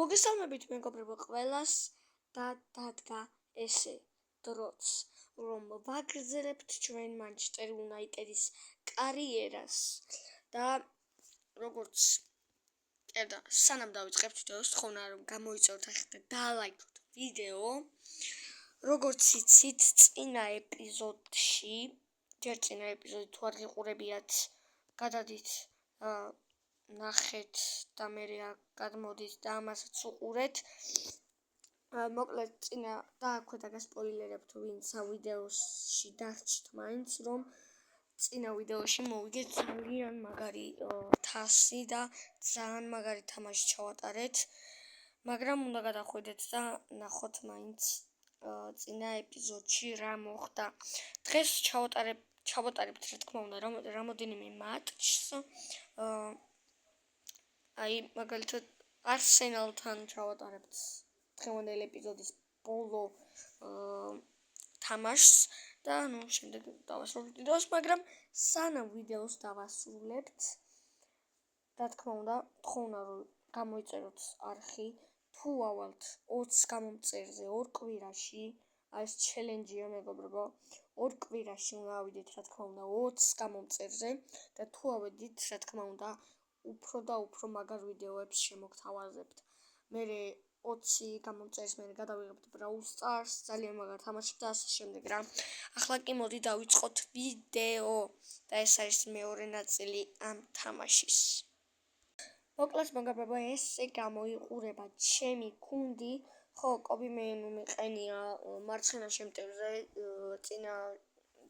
მოგესალმებით მეგობრებო ყველას და დადგა ესე დროც რომ ვაგრძელებთ ჩვენ Manchester United-ის კარიერას და როგორც სანამ დავიწყებთ ვიდეოს თხოვნა რომ გამოიწვევთ ახლა და დალაიქოთ ვიდეო როგორც იცით წინა ეპიზოდში ჯერ წინა ეპიზოდი თუ არ გიყურებიათ გადადით ნახეთ და მე გადმოდით და ამასაც უყურეთ მოკლედ წინა და აქვე დაგასპოილერებთ ვინც ვიდეოში დარჩით მაინც რომ წინა ვიდეოში მოვიგეთ ძალიან მაგარი თასი და ძალიან მაგარი თამაში ჩავატარეთ მაგრამ უნდა გადახვიდეთ და ნახოთ მაინც წინა ეპიზოდში რა მოხდა დღეს ჩავატარებთ რა თქმა უნდა რამოდენიმე მატჩს აი მაგალითად Arsenal-თან ჩავატარებთ დღევანდელი ეპიზოდის ბოლო თამაშს და შემდეგ დავასრულებთ ვიდეოს, მაგრამ სანამ ვიდეოს დავასრულებთ, რა თქმა უნდა, თხოვნა რომ გამოიწეროთ არხი, თუ ავალთ 20 გამომწერზე 2 კვირაში, აი ეს ჩელენჯია მეგობრებო, 2 კვირაში უნდა ავიდეთ, რა თქმა უნდა, 20 გამომწერზე და თუ ავედით, რა თქმა უნდა, უფრო და უფრო მაგარ ვიდეოებს შემოგთავაზებთ. მე 20 გამომწერის მერე გადავიღებთ Brawl Stars, ძალიან მაგარ თამაშებს და ასე შემდეგ რა. ახლა კი მოდი დავიწყოთ ვიდეო და ეს არის მეორე ნაწილი ამ თამაშის. მოკლედ მეგობრებო, ესე გამოიყურება ჩემი გუნდი, ხო, კობი მე მიყენია მარცხენა შემტევზე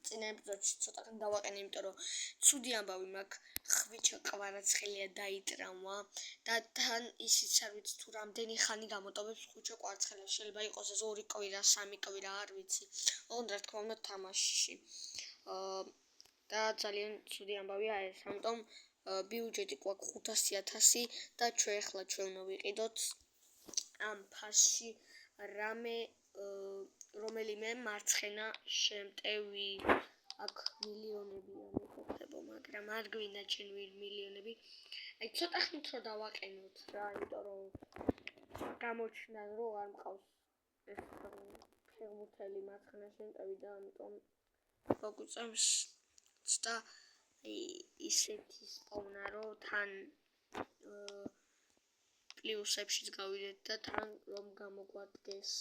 წინა ეპიზოდში ცოტა ხანი დავაყენე, იმიტომ რომ ცუდი ამბავი მაქვს, ხვიჩა კვარაცხელია დაიტრამა და თან ისიც არ ვიცი თუ რამდენი ხანი გამოტოვებს ხვიჩა კვარაცხელია, შეიძლება იყოს ეს 2 კვირა, 3 კვირა, არ ვიცი. ოღონდ რა თქმა უნდა თამაშში. და ძალიან ცუდი ამბავია ეს, ამიტომ ბიუჯეტი გვაქვს 500,000 და ჩვენ უნდა ვიყიდოთ ამ ფასში რამე რომელიმე მარცხენა შემტევი აქ მილიონებია მეგობრებო, მაგრამ არ გვინდა ჩვენ მილიონები. აი ცოტა ხნით რომ დავაყენოთ რა, იმიტომ რომ გამოჩნდა რომ არ მყავს ეს ფეხბურთელი მარცხენა შემტევი და ამიტომ მოგვიწევს და ისეთი სპავნა რომ თან პლუსებშიც გავიდეთ და თან რომ გამოგვადგეს.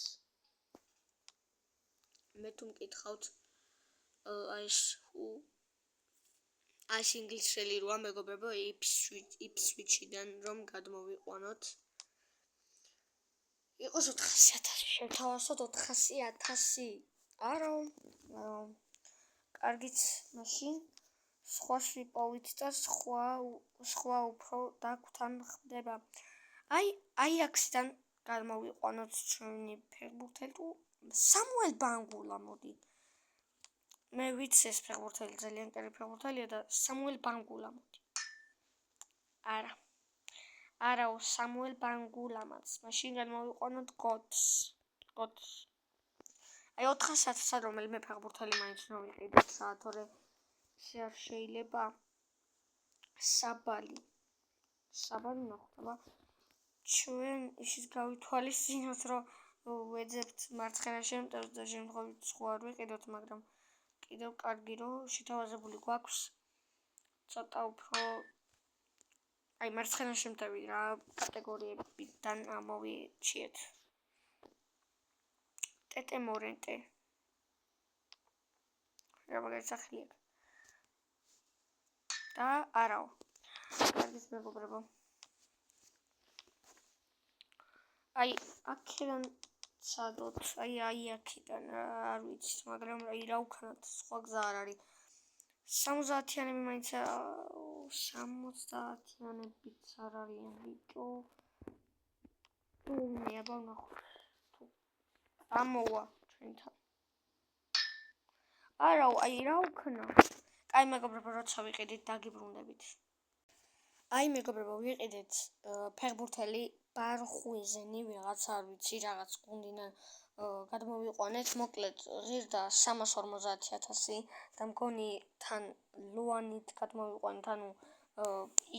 მე თუ მკითხავთ ეს ინგლისელი როა მეგობრებო Ipswich-დან რომ გადმოვიყვანოთ იყოს 400,000 შევთავაზოთ 400,000 არა კარგიც მაშინ სხვა ვიპოვით და სხვა უფრო დაგვთან ხდება აი აქსიდან გადმოვიყვანოთ ჩვენი ფეხბურთელი სამუელ ბანგულა მოდი მე ვიცი ეს ფეხბურთელი ძალიან კარგი ფეხბურთელია და სამუელ ბანგულა მოდი არა სამუელ ბანგულამაც მაშინ გადმოვიყვანოთ გოტს აი 400,000 რომელიმე ფეხბურთელი მაინც უნდა ვიყიდოთ რა თორე არ შეიძლება საბალი ნახვა ჩვენ ისიც გავითვალისწინოთ რომ ვეძებთ მარცხენა შემტევს და შემთხვევით სხვა არ ვიყიდოთ, მაგრამ კიდევ კარგი რომ შეთავაზებული გვაქვს ცოტა უფრო აი მარცხენა შემტევი რა კატეგორიებიდან ამოვიჩიეთ. ტეტე მორენტე რა მაგარი სახელი აქვს და არაო კარგის მეგობრებო აი აქედან სადოთ აი აქედან არ ვიცი მაგრამ აი რა ვქნათ სხვა გზა არ არის 70-იანები მაინც 70-იანებიც არ არიან ბიჭო მე აბა ნახოთ თუ ამოვა ჩვენთან არაო აი რა ვქნა აი მეგობრებო როცა ვიყიდით დაგიბრუნდებით აი მეგობრებო ვიყიდეთ ფეხბურთელი ბარხუიზენი ვიღაც არ ვიცი რაღაც გუნდიდან გადმოვიყვანეთ მოკლედ ღირდა 350,000 და მგონი თან ლუანით გადმოვიყვანეთ ანუ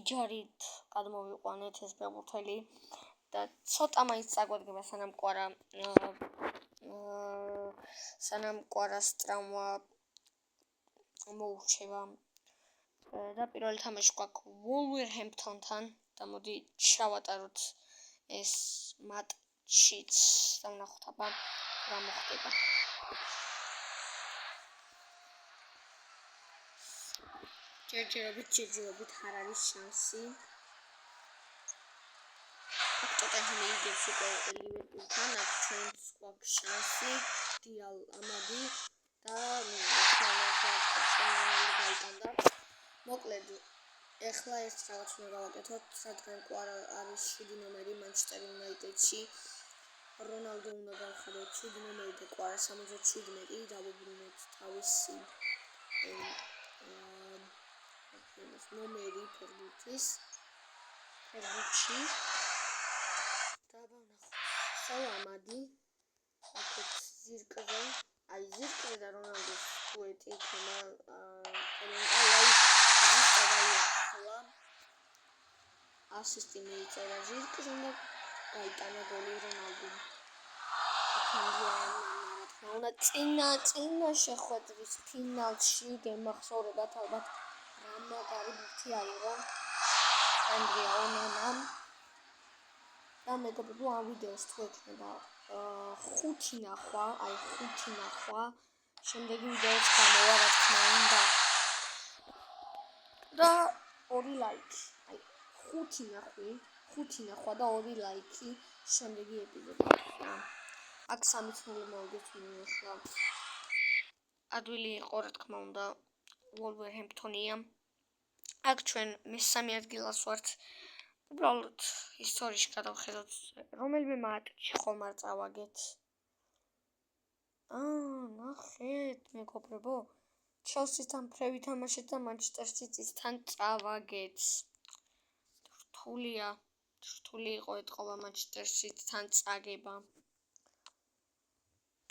იჯარით გადმოვიყვანეთ ეს ფეხბურთელი და ცოტა მაინც წაგვადგება სანამ კვარას ტრავმა მოურჩება. და პირველი თამაში გვაქვს ვულვერჰემპტონთან და მოდი ჩავატაროთ ეს მატჩიც და ვნახოთ აბა რა მოხდება. ჯერჯერობით არ არის შანსი. აქ ტოტენჰემი იგებს უკვე ლივერპულთან, აქ ჩვენც გვაქვს შანსი. დიალ ამადი და გაიტანდა. მოკლედ, ეხლა ერთ რაღაც უნდა გავაკეთოთ, რადგან კვარა არის 7 ნომერი მანჩესტერ იუნაიტედში. რონალდო უნდა გავხადოთ 7 ნომერი და კვარა 77 დავუბრუნოთ თავისი ნომერი ფერბურთში. დავანახოთ. სალამადი. აქეთ ზირკზე და რონალდოს ტუეტი იქნება ასისტი მიიწერა ზირკზე და გაიტანა გოლი რონალდომ. უნდა წინა შეხვედრის ფინალში გემახსოვრებათ ალბათ რა მაგარი ბურთი აიღო ანდრია ონანამ. და მეგობრებო, ამ ვიდეოს თუ ექნება 5 ნახვა, შემდეგი ვიდეოც გამოვა რა თქმა უნდა. და 2 ლაიქი. 5 ნახვა და 2 ლაიქი შემდეგი ეპიზოდში. აქ 3-0 მოვიგეთ ახლა. ადვილი იყო რა თქმა უნდა ვულვერჰემპტონია. აქ ჩვენ მესამე ადგილას ვართ. უბრალოდ ისტორიაში გადავხედოთ რომელიმე მატჩი ხომ არ წავაგეთ. ნახეთ მეგობრებო, ჩელსისთან ფრევი თამაშეთ და მანჩესტერ სიტისთან წავაგეთ. რთული იყო ეთყობა მანჩესტერ სიტისთან წაგება.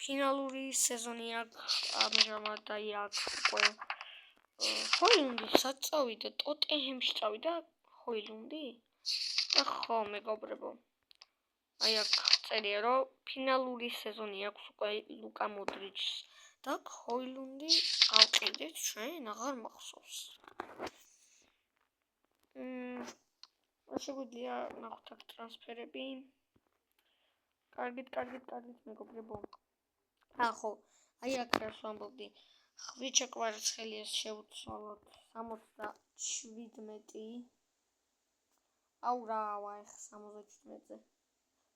ფინალური სეზონი აქვს ამჟამად და აქ უკვე ჰოილუნდი საწავიდა ტოტენჰემში წავიდა ჰოილუნდი. ხო მეგობრებო, აი აქ წერია რომ ფინალური სეზონი აქვს უკვე ლუკა მოდრიჩს და ჰოილუნდი გავყიდეთ ჩვენ აღარ მახსოვს. შეგვიძლია ნახოთ აქ ტრანსფერები. კარგით მეგობრებო. ხო, აი აქ რას ვამბობდი. ხვიჩა კვარაცხელიას შევცვალოთ 77. აუ რა ვაიხ 77-ზე.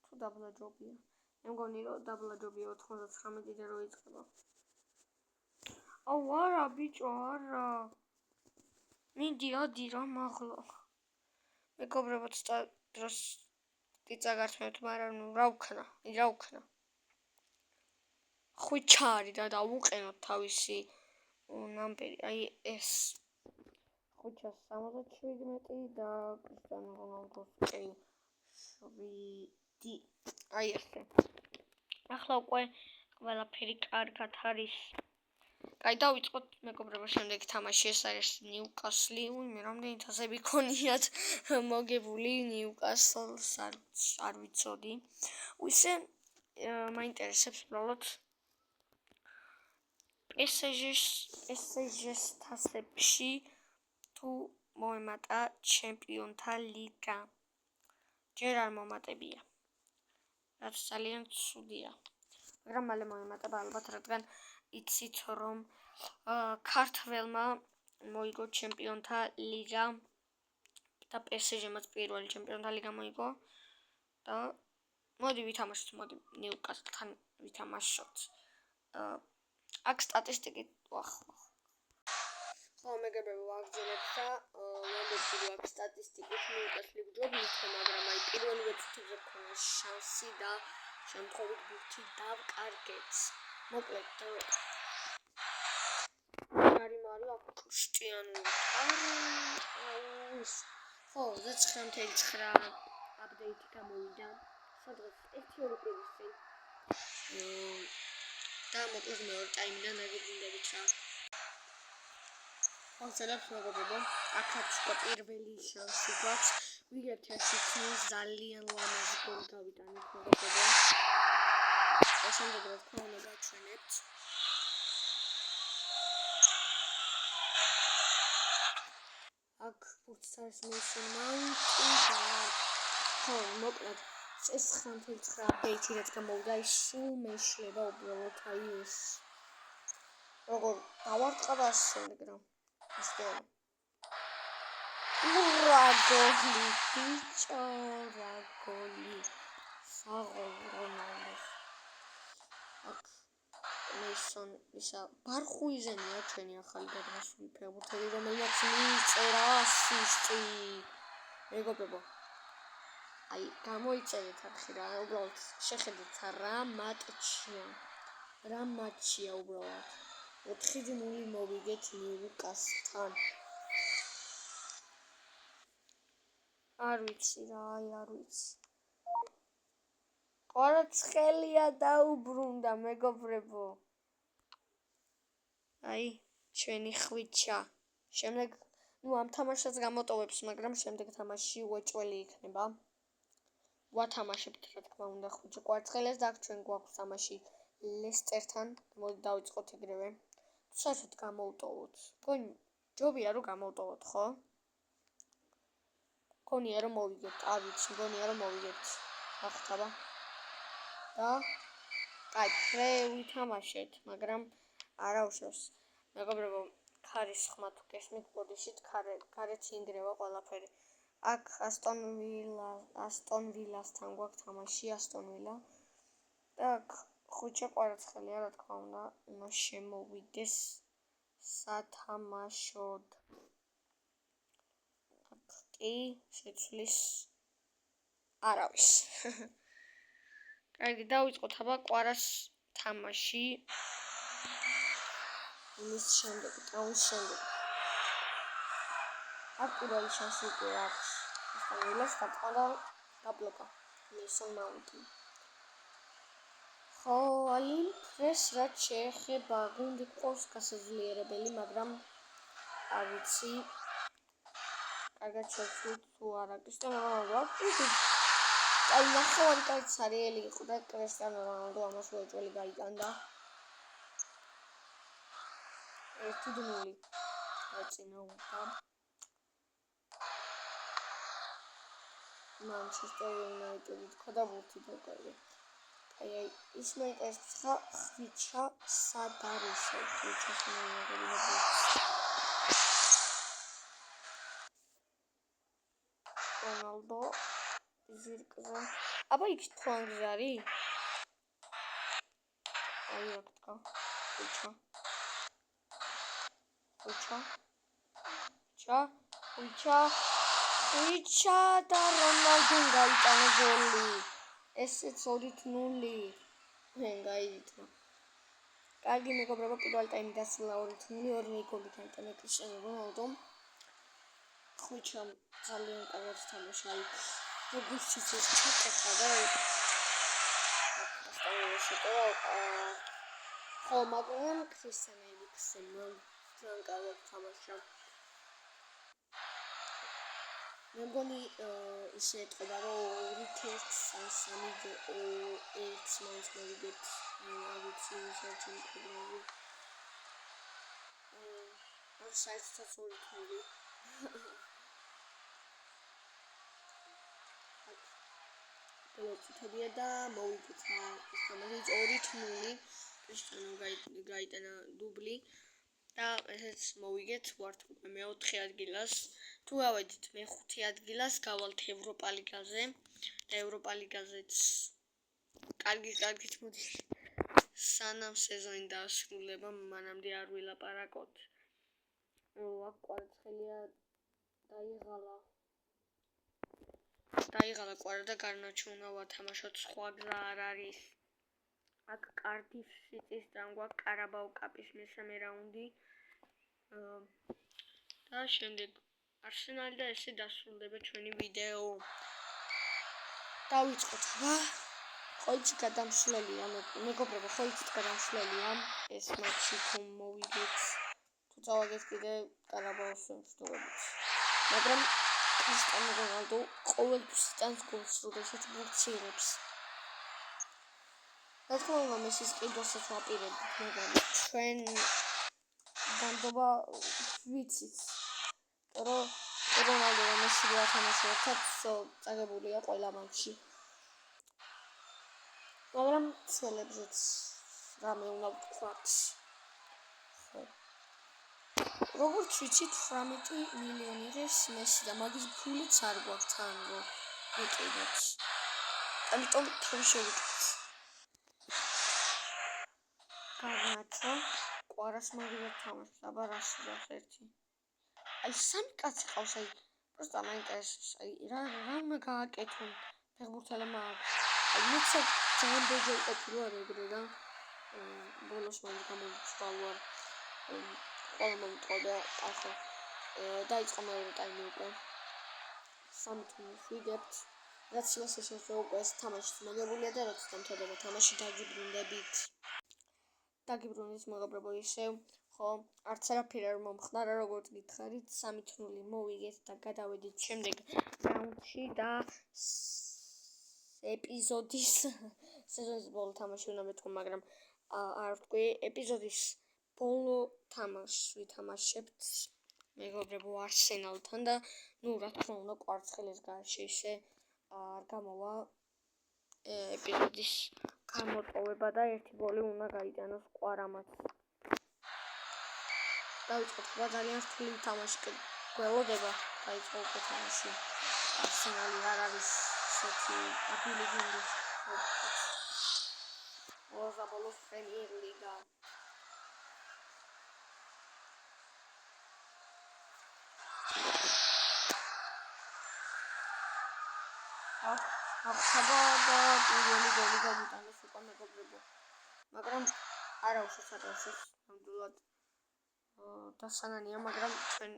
თუ დაბლა ჯობია. მე მგონი რომ დაბლა ჯობია 99-დან რო იწყება. აუ არა ბიჭო, არა. მიდი ადი რა მაღლა. მეგობრებო, ცოტა დროს გიწაგართმევთ, მაგრამ რა ვქნა. ხვიჩა არის და დავუყენოთ თავისი ნამბერი. აი ეს ხვიჩა 77 და კრისტიანო რონალდოს 7. აი ესე. ახლა უკვე ყველაფერი კარგად არის. კაი, დავიწყოთ მეგობრებო შემდეგი თამაში. ეს არის ნიუკასლი. მე რამდენი თასები ქონიათ მოგებული ნიუკასლს არ ვიცოდი. ისე მაინტერესებს უბრალოდ PSG-ს თასებში თუ მოემატა ჩემპიონთა ლიგა. ჯერ არ მომატებია. რაც ძალიან ცუდია. მაგრამ მალე მოემატება ალბათ, რადგან იცით რომ ქართველმა მოიგო ჩემპიონთა ლიგა და PSG-მაც პირველი ჩემპიონთა ლიგა მოიგო და მოდი ვითამაშოთ, ნიუკასლთან ვითამაშოთ. აქ სტატისტიკით ხო მეგობრებო, აგზელებთ და ვამბობდი რომ აქ სტატისტიკით ნიუკასლი გჯობნით, მაგრამ აი პირველივე წუთებზე გქონდა შანსი და შემთხვევით ბურთი დავკარგეთ. მოკლედ მარი აქ კრისტიანო ხო 9.9 აპდეიტი გამოვიდა. სადღაც 1-2 კვირის წინ. და მოკლედ მეორე ტაიმიდან დაგვიგინდებით რა. აგზელებთ მეგობრებო, აქაც უკვე პირველი შანსი გვაქვს. ვიგებთ ერთი ძალიან ლამაზი გოლი გავიტანით მეგობრებო. შემდეგი რა თქმა უნდა გაჩვენებთ. აქ ფუტსალის მეისონ მაუნტი და ხო მოკლედ ეს 9.9 ბეითი რაც გამოვიდა ის სულ მეშლება უბრალოდ აი ეს როგორ დავარტყა და შემდეგ რა ის გოლი ურა გოლი ბიჭო რა გოლი საღოლ რონალდოს აქ მეისონ ისა ბარხუიზენია ჩვენი ახალი გადასული ფეხბურთელი რომელმაც მიიწერა ასისტი მეგობრებო აი გამოიწერეთ არხი რა უბრალოდ შეხედეთ რა მატჩია უბრალოდ 4-0 მოვიგეთ ნიუკასლთან არ ვიცი რა არ ვიცი ყვარაცხელია დაუბრუნდა მეგობრებო აი ჩვენი ხვიჩა შემდეგ ამ თამაშს გამოტოვებს მაგრამ შემდეგ თამაში უეჭველი იქნება ვათამაშებთ რა თქმა უნდა ხვიჩა ყვარაცხელიას და აქ ჩვენ გვაქვს თამაში ლესტერთან მოდი დავიწყოთ ეგრევე თუ საერთოდ გამოვტოვოთ ჯობია რომ გამოვტოვოთ ხო გონია რომ მოვიგებთ არ ვიცი გონია რომ მოვიგებთ ახთაბა და აი ფრე ვითამაშეთ მაგრამ არა უშავს მეგობრებო ქარის ხმა თუ გესმით ბოდიშით ქარეთ ინგრევა ყველაფერი აქ ასტონ ვილასთან გვაქვს თამაში ასტონ ვილა და აქ ხვიჩა ყვარაცხელია რა თქმა უნდა შემოვიდეს სათამაშოდ აქ კი შეცვლის არავის კარგი დავიწყოთ აბა ყვარას თამაში იმის შემდეგ ტაუნის შემდეგ აქ პირველი შანსი უკვე აქვს ასტონ ვილას გადაყდა გაბლოკა მეისონ მაუნტი ხო ალიმპრეს რაც შეეხება გუნდი ყავს გასაძლიერებელი მაგრამ არ ვიცი კარგად შევხვით თუ არა კრისტიანო რონალდო აი ნახევარი კაცარიელი იყო და კრისტიანო რონალდო ამას უეჭველი გაიტანდა 1-0 დაწინაურდა Manchester United გადაბურთი დაკარგე. აი ის მეინტერესებს ხვიჩა სად არის ხვიჩას მეინტერესებს. Ronaldo ზირკზე. აბა იქ თვანგზე არის? აი აქ თქვა ხვიჩა და რონალდო გაიტანა გოლი. ესეც 2-0. მენ გაიტანა. კარგი მეგობრებო, პირველ ტაიმი დასრულა 2-0, ორი გოლი გაიტანა კრისტიანო რონალდომ. ხვიჩამ ძალიან კარგად თამაშა იქ. როგორც ის ჩაკეტა და ხო, მაგრამ კრისტიანო ელიქსენმა ძალიან კარგად თამაშა. მე მგონი ისე ეთქობა რომ 2-3 ერთ მაინც მოვიგებთ არ ვიცი საერთოდ პროგნოზი არ საერთოდ 2-0 პელოტებია და მოვიგეთ ეს თამაში 2-0 კრისტიანო გაიტანა დუბლი და ესეც მოვიგეთ ვართ უკვე მე-4 ადგილას თუ ავედით მე-5 ადგილას გავალთ ევროპა ლიგაზე და ევროპა ლიგაზეც კარგით მოდის სანამ სეზონი დასრულდება მანამდე არ ვილაპარაკოთ აქ ყვარაცხელია დაიღალა ყვარა და გარნაჩუნა ვათამაშოთ სხვა გზა არ არის აქ კარდიფ სიტისთან გვაქვს კარაბაო კაპის მესამე რაუნდი და შემდეგ Arsenal და ესე დასრულდება ჩვენი ვიდეო. დავიწყოთ რა. ხოიცი გადამშლელია, მეგობრებო, ხოიცი გადამშლელია. ეს მატჩი თუ მოვიგეთ, თუ წავაგეთ კიდე კარაბაოს მსვლელობით. მაგრამ კრისტიანო რონალდო ყოველთვის იტანს გოლს, როდესაც ბურთს. რა თქმა უნდა, მესის ყიდვასაც ვაპირებთ, მაგრამ ჩვენ განდობა ვიცით, რომ რონალდო და მესი ვათამაშო ერთად, წაგებულია ყველა მატჩში. მაგრამ ცელებზეც რამე უნდა ვთქვათ. როგორც ვიცით, 18 მილიონი ღირს მესი და მაგის ფულიც არ გვაქვს თან, რომ ვიყიდოთ. ამიტომ თავი შევიკეთეთ. გარნაჩო, კვარას მაგივრად თამაშობს, აბა რაში გავს ერთი. აი სამი კაცი ყავს, აი პროსტა მაინტერესებს, აი რა უნდა გააკეთონ ფეხბურთელებმა. აი მეცე ჯამბეჯი ყოფილა ეგრე და ბოლოს მაინც გამოვიცვალ ვარ. ყველა მომწოდა ახლა დაიწყო მეორე ტაიმი უკვე. 3 თამაში ვიგებთ. რაც იმას შეშეძლო უკვე ეს თამაშიც მოგებულია და როცა დამთავრდება თამაში დაგიბრუნდებით. დაგიბრუნდით მეგობრებო ისევ, ხო, არც არაფერი არ მომხდარა, როგორც გითხარით, 3-0 მოვიგეთ და გადავედით შემდეგ რაუნდში და ეპიზოდის სეზონის ბოლო თამაში უნდა მეთქვა, მაგრამ არ ვთქვი, ეპიზოდის ბოლო თამაშს ვითამაშებთ მეგობრებო არსენალთან და რა თქმა უნდა კვარცხელის გარშე ისე არ გამოვა ეპიზოდის გამოტოვება და ერთი გოლი უნდა გაიტანოს კვარამაც. დავიწყოთ ხება ძალიან რთული თამაში გველოდება, დაიწყო უკვე თამაში. არსენალი არ არის ისეთი აბილი გუნდი. ბოლოს პრემიერ ლიგა. ახლა და პირველი გოლი გამიტანეს უკვე მეგობრებო. მაგრამ არა უშეცადავსეს ნამდვილად დასანანია, მაგრამ ჩვენ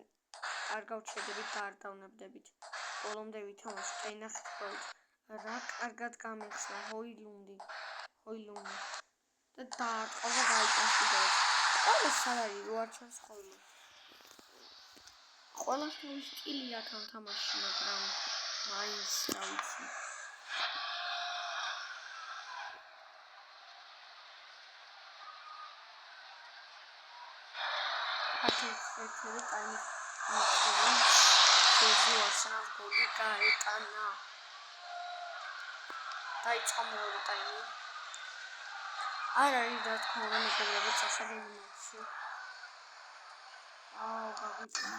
არ გავჩერდებით და არ დავნებდებით. ბოლომდე ვითამაშეთ, ნახეთ რა კარგად გამიხსნა ჰოილუნდი და დაარტყა და გაიტანს კიდევ. ყველა სალარი რო არ ჩანს ხოლმე. ყველა თავის სტილი აქვს ამ თამაშში, მაგრამ მაინც რა ვიცი. ერთ-ერთი ტაიმი შეძლოს გოლი გაეტანა. დაიწყო მეორე ტაიმი. არ არის რა თქმა უნდა მეგობრებო წასაგები მატჩი. გაგიწია.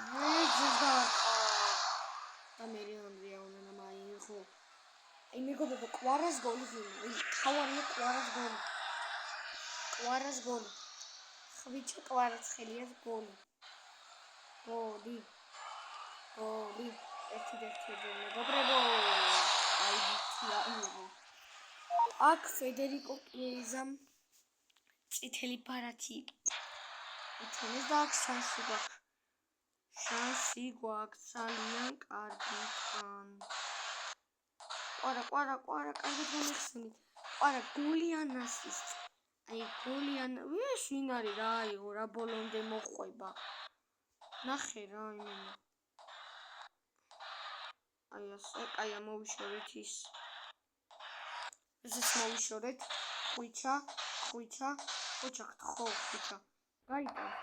და მე რიანდია უნდა მაიღო. აი მეგობრებო კვარას გოლი გინდა. თავარია კვარას გოლი. ხვიჩა კვარაცხელიას გოლი. გოლი. ერთი მეგობრებო. აი ბიცია იყო. აქ ფედერიკო კიეზამ წითელი ბარათი უჩვენეს და აქ შანსი გვაქვს ძალიან კარგი თან. კვარა კარგად გამიხსენით. კვარა გოლიან ასისტ. აი გოლიან ვინ არის რა აიღო რა ბოლომდე მოხვება. ნახე რა იმენა. აი ასე კაია მოვიშორეთ ის. ესეც მოვიშორეთ. ხვიჩა. გაიტანს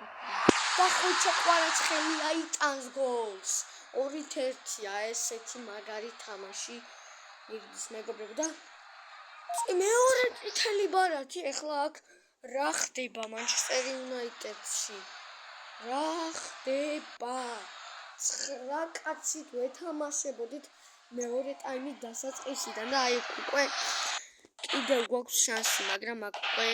და ხვიჩა კვარაცხელი აიტანს გოლს. 2-1-ია ესეთი მაგარი თამაში. მიგდის მეგობრებო და მეორე წითელი ბარათი. ეხლა აქ რა ხდება მანჩესტერ იუნაიტედში? რა ხდება? 9 კაცით ვეთამაშებოდით მეორე ტაიმი დასაწყისიდან და აი უკვე კიდევ გვაქვს შანსი, მაგრამ აქ უკვე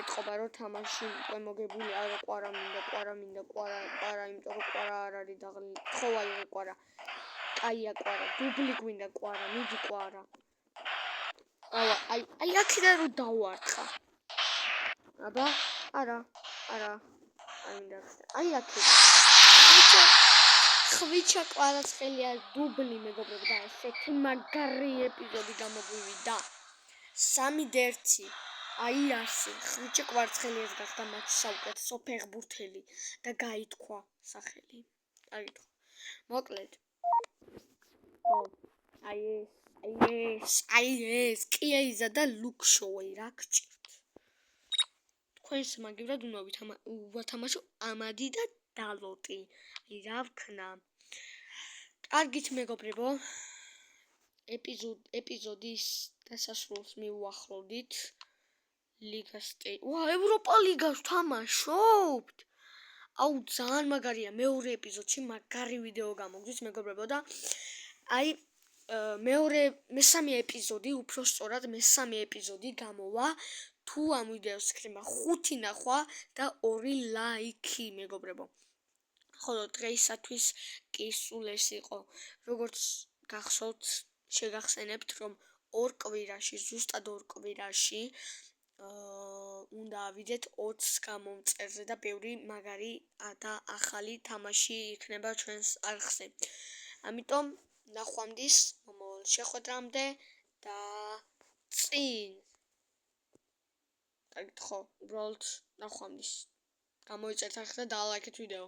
ეთყობა რომ თამაში უკვე მოგებული არ ყვარა მინდა, იმიტომ რომ ყვარა არ არის დაღლილი. ხო აიღო ყვარა. კაია ყვარა, დუბლი გვინდა ყვარა, მიდი ყვარა. აი აქედან რომ დავარტყა. აბა, არა. აი აქედან. ხვიჩა კვარაცხელია დუბლი მეგობრებო და ესეთი მაგარი ეპიზოდი გამოგვივიდა. 3-1. აი ასე ხვიჩა კვარაცხელიას გახდა მატჩის საუკეთესო ფეხბურთელი და გაითქვა სახელი. მოკლედ აი ეს კიაიზა და ლუკ შოუი რა გჭირთ. თქვენს მაგივრად უნდა ვათამაშო ამადი და დალოტი. აი რა ვქნა. კარგით მეგობრებო. ეპიზოდის დასასრულს მივუახლოვდით. ევროპა ლიგას ვთამაშობთ. აუ ძალიან მაგარია მეორე ეპიზოდში მაგარი ვიდეო გამოგდის მეგობრებო და აი მესამე ეპიზოდი უпростоრად მესამე ეპიზოდი გამოვა თუ ამ ვიდეოს იქნება 5 ნახვა და 2 ლაიქი მეგობრებო. ხოლო დღეისათვის კი სულ ეს იყო. როგორც გახსოვთ, შეგახსენებთ რომ ზუსტად 2 კვირაში უნდა ავიდეთ 20 გამომწერზე და ბევრი მაგარი და ახალი თამაში იქნება ჩვენს არხზე. ამიტომ ნახვამდის მომავალ შეხვედრამდე და წინ. კარგით ხო, უბრალოდ ნახვამდის. გამოიწერთ არხი და დალაიქეთ ვიდეო.